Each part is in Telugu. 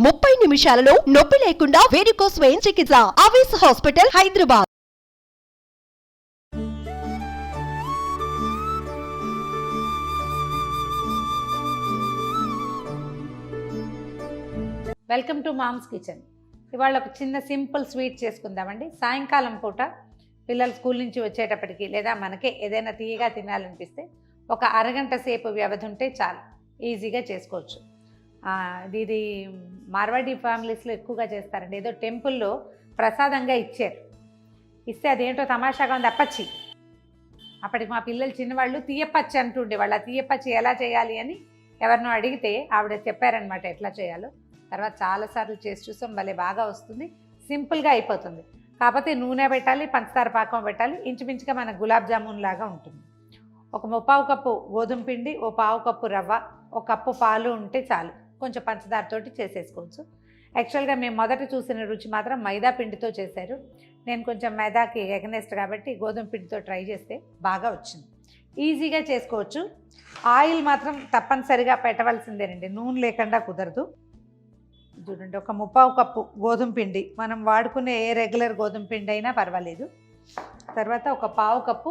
30 నిమిషాలలో నొప్పి లేకుండా వేడికోస్ వెయిన్ చికిత్స. Avis hospital, Hyderabad. Welcome to mom's kitchen. ఇవాళ ఒక చిన్న సింపుల్ స్వీట్ చేసుకుందామండి. సాయంకాలం పూట పిల్లలు స్కూల్ నుంచి వచ్చేటప్పటికి లేదా మనకే ఏదైనా తీయగా తినాలనిపిస్తే ఒక అరగంట సేపు వ్యవధి ఉంటే చాలు, ఈజీగా చేసుకోవచ్చు. ఇది మార్వాడి ఫ్యామిలీస్లో ఎక్కువగా చేస్తారండి. ఏదో టెంపుల్లో ప్రసాదంగా ఇస్తే అదేంటో తమాషాగా ఉంది, అప్పచ్చి. అప్పటికి మా పిల్లలు చిన్నవాళ్ళు తీయపచ్చి అంటుండేవాళ్ళు. ఆ తీయపచ్చి ఎలా చేయాలి అని ఎవరినో అడిగితే ఆవిడ చెప్పారనమాట ఎట్లా చేయాలో. తర్వాత చాలాసార్లు చేసి చూసాం, భలే బాగా వస్తుంది, సింపుల్గా అయిపోతుంది. కాకపోతే నూనె పెట్టాలి, పంచదార పాకం పెట్టాలి, ఇంచుమించుగా మన గులాబ్ జామున్ లాగా ఉంటుంది. ఒక 1/4 కప్పు గోధుమ పిండి, 1/4 కప్పు రవ్వ, 1 కప్పు పాలు ఉంటే చాలు. కొంచెం పంచదారతోటి చేసేసుకోవచ్చు. యాక్చువల్గా మేము మొదట చూసిన రుచి మాత్రం మైదా పిండితో చేశారు. నేను కొంచెం మైదాకి ఎగనెస్ట్ కాబట్టి గోధుమ పిండితో ట్రై చేస్తే బాగా వచ్చింది. ఈజీగా చేసుకోవచ్చు. ఆయిల్ మాత్రం తప్పనిసరిగా పెట్టవలసిందేనండి, నూనె లేకుండా కుదరదు. చూడండి, ఒక 1/4 కప్పు గోధుమ పిండి, మనం వాడుకునే ఏ రెగ్యులర్ గోధుమ పిండి అయినా పర్వాలేదు. తర్వాత ఒక 1/4 కప్పు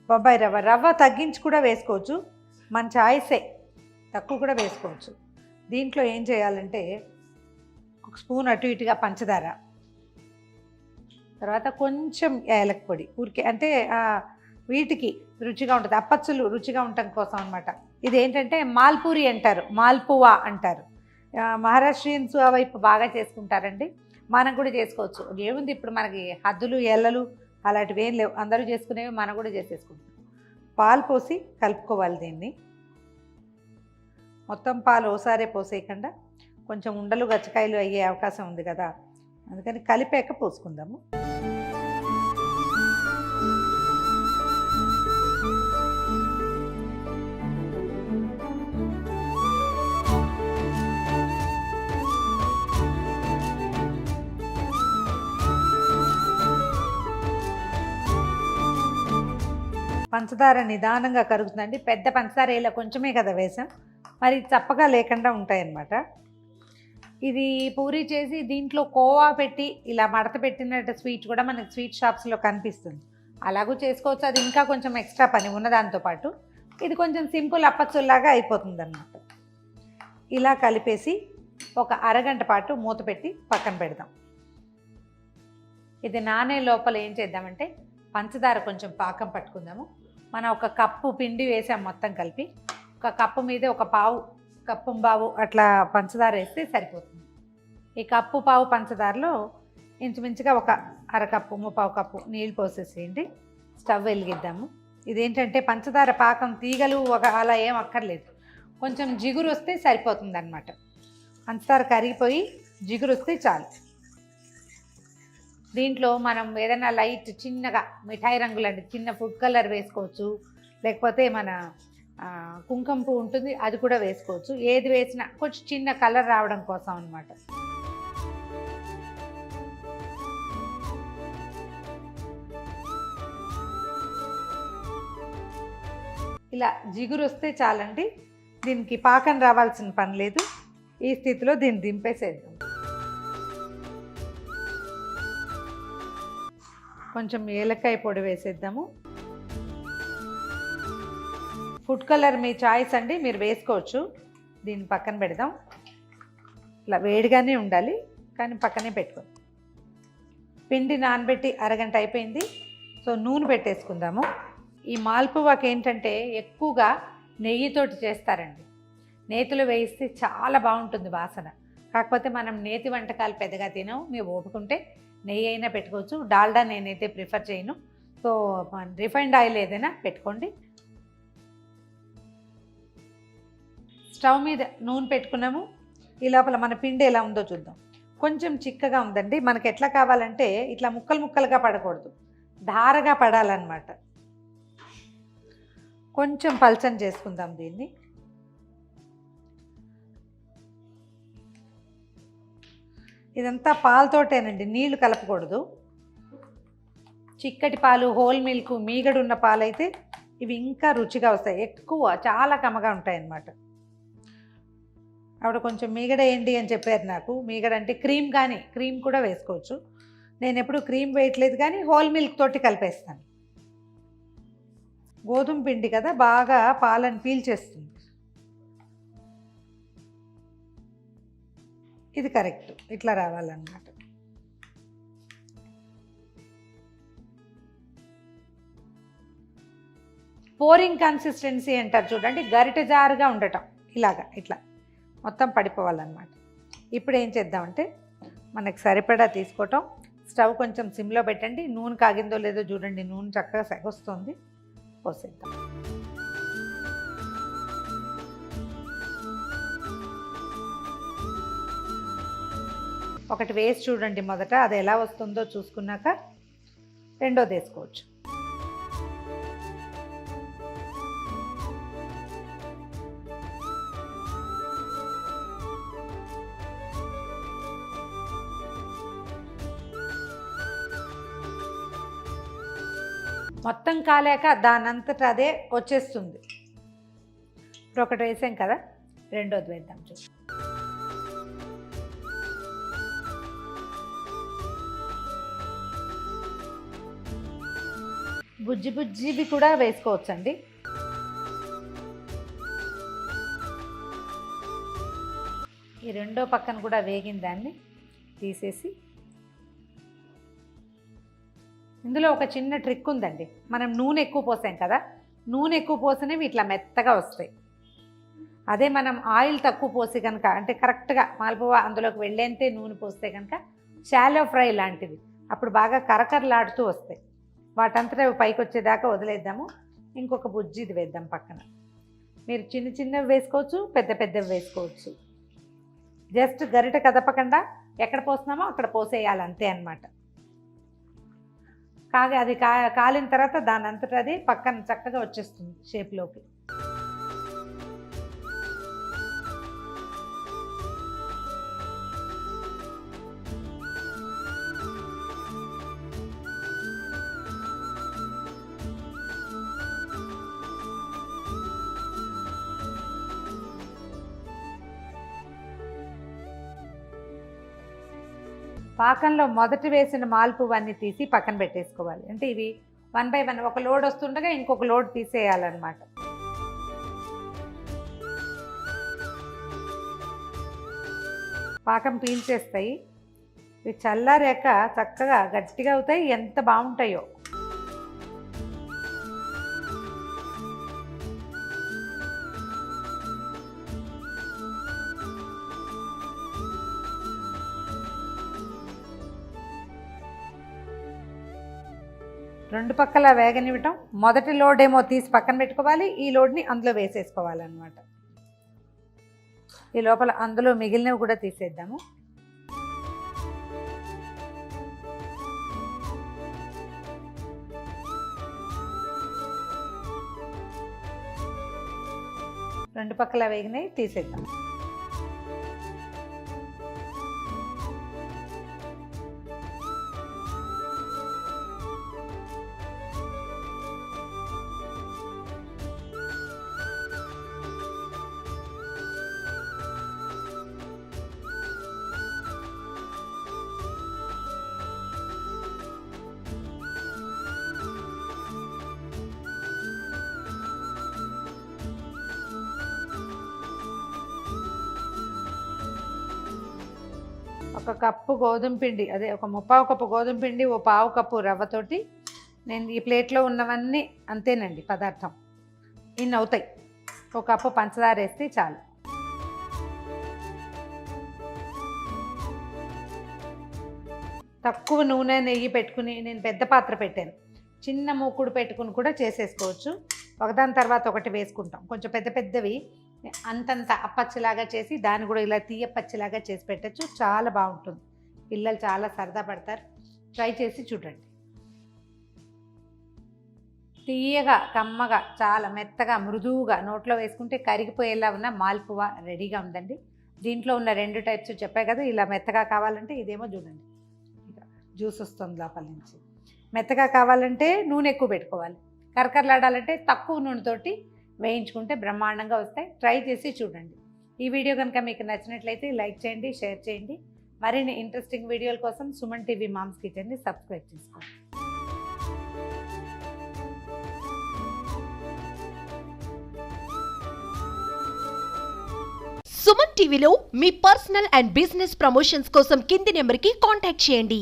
బొంబాయి రవ్వ. రవ్వ తగ్గించి కూడా వేసుకోవచ్చు, మన చాయిసే, తక్కువ కూడా వేసుకోవచ్చు. దీంట్లో ఏం చేయాలంటే 1 స్పూన్ అటు ఇటుగా పంచదార, తర్వాత కొంచెం యాలక్ పొడి, ఊరికే అంటే వీటికి రుచిగా ఉంటుంది, అప్పచ్చులు రుచిగా ఉండటం కోసం అనమాట. ఇది ఏంటంటే మాల్పూరి అంటారు, మాల్పువా అంటారు. మహారాష్ట్రియన్స్ ఆ వైపు బాగా చేసుకుంటారండి. మనం కూడా చేసుకోవచ్చు. ఏముంది, ఇప్పుడు మనకి హద్దులు ఎల్లలు అలాంటివి ఏం లేవు, అందరూ చేసుకునేవి మనం కూడా చేసేసుకుంటాం. పాలు పోసి కలుపుకోవాలి. దీన్ని మొత్తం పాలు ఓసారే పోసేయకుండా, కొంచెం ఉండలు గచ్చకాయలు అయ్యే అవకాశం ఉంది కదా, అందుకని కలిపాక పోసుకుందాము. పంచదార నిదానంగా కరుగుతుందండి. పెద్ద పంచదార ఇలా కొంచెమే కదా వేసాం, మరి చప్పగా లేకుండా ఉంటాయన్నమాట. ఇది పూరి చేసి దీంట్లో కోవా పెట్టి ఇలా మడత పెట్టినట్టు స్వీట్ కూడా మనకి స్వీట్ షాప్స్లో కనిపిస్తుంది. అలాగూ చేసుకోవచ్చు, అది ఇంకా కొంచెం ఎక్స్ట్రా పని ఉన్నదాంతోపాటు. ఇది కొంచెం సింపుల్ అప్పచ్చుల్లాగా అయిపోతుంది అన్నమాట. ఇలా కలిపేసి ఒక అరగంట పాటు మూత పెట్టి పక్కన పెడదాం. ఇది నానే లోపల ఏం చేద్దామంటే పంచదార కొంచెం పాకం పట్టుకుందాము. మనం 1 కప్పు పిండి వేసాం మొత్తం కలిపి, 1 కప్పు మీదే 1/4 కప్పు బావు అట్లా పంచదార వేస్తే సరిపోతుంది. ఈ 1 కప్పు పావు పంచదారలో ఇంచుమించుగా 1 అరకప్పు 1/4 కప్పు నీళ్ళు పోసేసేయండి. స్టవ్ వెలిగిద్దాము. ఇదేంటంటే పంచదార పాకం తీగలు అలా ఏం అక్కర్లేదు, కొంచెం జిగురు వస్తే సరిపోతుంది అన్నమాట. పంచదార కరిగిపోయి జిగురు వస్తే చాలు. దీంట్లో మనం ఏదైనా లైట్ చిన్నగా మిఠాయి రంగులండి చిన్న ఫుడ్ కలర్ వేసుకోవచ్చు, లేకపోతే మన కుంకుమ పువ్వు ఉంటుంది అది కూడా వేసుకోవచ్చు. ఏది వేసినా కొంచెం చిన్న కలర్ రావడం కోసం అన్నమాట. ఇలా జిగురు వస్తే చాలండి, దీనికి పాకం రావాల్సిన పని లేదు. ఈ స్థితిలో దీన్ని దింపేసేద్దాం. కొంచెం ఏలక్కాయ పొడి వేసేద్దాము. ఫుడ్ కలర్ మీ చాయిస్ అండి, మీరు వేసుకోవచ్చు. దీన్ని పక్కన పెడదాం. ఇలా వేడిగానే ఉండాలి, కానీ పక్కనే పెట్టుకోండి. పిండి నానబెట్టి అరగంట అయిపోయింది. సో నూనె పెట్టేసుకుందాము. ఈ మాల్పువాకి ఏంటంటే ఎక్కువగా నెయ్యితోటి చేస్తారండి. నేతిలో వేయిస్తే చాలా బాగుంటుంది వాసన. కాకపోతే మనం నేతి వంటకాలు పెద్దగా తినాం, మీరు ఓపుకుంటే నెయ్యి అయినా పెట్టుకోవచ్చు. డాల్డా నేనైతే ప్రిఫర్ చేయను, సో రిఫైండ్ ఆయిల్ ఏదైనా పెట్టుకోండి. స్టవ్ మీద నూనె పెట్టుకున్నాము. ఈ లోపల మన పిండి ఎలా ఉందో చూద్దాం. కొంచెం చిక్కగా ఉందండి. మనకి ఎట్లా కావాలంటే ఇట్లా ముక్కలు ముక్కలుగా పడకూడదు, ధారగా పడాలన్నమాట. కొంచెం పల్చని చేసుకుందాం దీన్ని. ఇదంతా పాలతోటేనండి, నీళ్లు కలపకూడదు. చిక్కటి పాలు, హోల్ మిల్క్, మీగడున్న పాలు అయితే ఇవి ఇంకా రుచిగా వస్తాయి. ఎక్కువ చాలా కమ్మగా ఉంటాయి అన్నమాట. ఆవిడ కొంచెం మీగడ వేయండి అని చెప్పారు నాకు. మీగడ అంటే క్రీమ్, కానీ క్రీమ్ కూడా వేసుకోవచ్చు. నేను ఎప్పుడు క్రీమ్ వేయట్లేదు, కానీ హోల్ మిల్క్ తోటి కలిపేస్తాను. గోధుమ పిండి కదా, బాగా పాలను పీల్చేస్తుంది. ఇది కరెక్ట్, ఇట్లా రావాలన్నమాట. పోరింగ్ కన్సిస్టెన్సీ అంటారు చూడండి, గరిటె జారుగా ఉండటం, ఇలాగా ఇట్లా మొత్తం పడిపోవాలన్నమాట. ఇప్పుడు ఏం చేద్దామంటే మనకు సరిపడా తీసుకోవటం, స్టవ్ కొంచెం సిమ్లో పెట్టండి. నూనె కాగిందో లేదో చూడండి, నూనె చక్కగా సెగొస్తుంది. పోసేద్దాం. ఒకటి వేసి చూడండి మొదట, అది ఎలా వస్తుందో చూసుకున్నాక రెండోది వేసుకోవచ్చు. మొత్తం కాలేక దానంతటా అదే వచ్చేస్తుంది. ఇప్పుడు ఒకటి వేసాం కదా, రెండోది వేద్దాం చూసి. బుజ్జి బుజ్జివి కూడా వేసుకోవచ్చండి. ఈ రెండో పక్కన కూడా వేగిన దాన్ని తీసేసి, ఇందులో ఒక చిన్న ట్రిక్ ఉందండి. మనం నూనె ఎక్కువ పోసాం కదా, నూనె ఎక్కువ పోసినవి ఇట్లా మెత్తగా వస్తాయి. అదే మనం ఆయిల్ తక్కువ పోసి కనుక, అంటే కరెక్ట్గా మాల్పువా అందులోకి వెళ్ళేంతే నూనె పోస్తే కనుక షాలో ఫ్రై లాంటిది, అప్పుడు బాగా కరకరలాడుతూ వస్తాయి. వాటంతటా పైకి వచ్చేదాకా వదిలేద్దాము. ఇంకొక బుజ్జిది వేద్దాం పక్కన. మీరు చిన్న చిన్నవి వేసుకోవచ్చు, పెద్ద పెద్దవి వేసుకోవచ్చు. జస్ట్ గరిట కదపకుండా ఎక్కడ పోస్తున్నామో అక్కడ పోసేయాలి, అంతే అన్నమాట. కాగా అది కాలిన తర్వాత దాని అంతటా అది పక్కన చక్కగా వచ్చేస్తుంది షేప్లోకి. పాకంలో మొదటి వేసిన మాల్పువన్నీ తీసి పక్కన పెట్టేసుకోవాలి. అంటే ఇవి 1 by 1 ఒక లోడ్ వస్తుండగా ఇంకొక లోడ్ తీసేయాలన్నమాట. పాకం పీల్చేస్తాయి. ఇవి చల్లారాక చక్కగా గట్టిగా అవుతాయి, ఎంత బాగుంటాయో. రెండు పక్కల వేగనివ్వటం. మొదటి లోడ్ ఏమో తీసి పక్కన పెట్టుకోవాలి, ఈ లోడ్ని అందులో వేసేసుకోవాలన్నమాట. ఈ లోపల అందులో మిగిలినవి కూడా తీసేద్దాము. రెండు పక్కల వేగినవి తీసేద్దాం. ఒక కప్పు గోధుమ పిండి, అదే ఒక 3/4 కప్పు గోధుమ పిండి, 1/4 కప్పు రవ్వతోటి నేను ఈ ప్లేట్లో ఉన్నవన్నీ అంతేనండి పదార్థం. ఇన్ని అవుతాయి. ఒక కప్పు పంచదార వేస్తే చాలు. తక్కువ నూనె నెయ్యి పెట్టుకుని, నేను పెద్ద పాత్ర పెట్టాను, చిన్న మూకుడు పెట్టుకుని కూడా చేసేసుకోవచ్చు. ఒకదాని తర్వాత ఒకటి వేసుకుంటాం. కొంచెం పెద్ద పెద్దవి అంతంత అప్పచ్చిలాగా చేసి దాన్ని కూడా ఇలా తీయపచ్చిలాగా చేసి పెట్టచ్చు. చాలా బాగుంటుంది, పిల్లలు చాలా సరదా పడతారు. ట్రై చేసి చూడండి. తీయగా, కమ్మగా, చాలా మెత్తగా, మృదువుగా నోట్లో వేసుకుంటే కరిగిపోయేలా ఉన్న మాల్పువా రెడీగా ఉందండి. దీంట్లో ఉన్న 2 టైప్స్ చెప్పాయి కదా, ఇలా మెత్తగా కావాలంటే ఇదేమో చూడండి జ్యూస్ వస్తుంది లోపల నుంచి. మెత్తగా కావాలంటే నూనె ఎక్కువ పెట్టుకోవాలి, కరకరలాడాలంటే తక్కువ నూనెతోటి వేయించుకుంటే బ్రహ్మాండంగా వస్తాయి. ట్రై చేసి చూడండి. ఈ వీడియో కనుక మీకు నచ్చినట్లయితే లైక్ చేయండి, షేర్ చేయండి. మరిన్ని ఇంట్రెస్టింగ్ వీడియోల కోసం సుమన్ టీవీ మామ్స్ కిచెన్ని సబ్స్క్రైబ్ చేసుకోండి. సుమన్ టీవీలో మీ పర్సనల్ అండ్ బిజినెస్ ప్రమోషన్స్ కోసం కింది నెంబర్కి కాంటాక్ట్ చేయండి.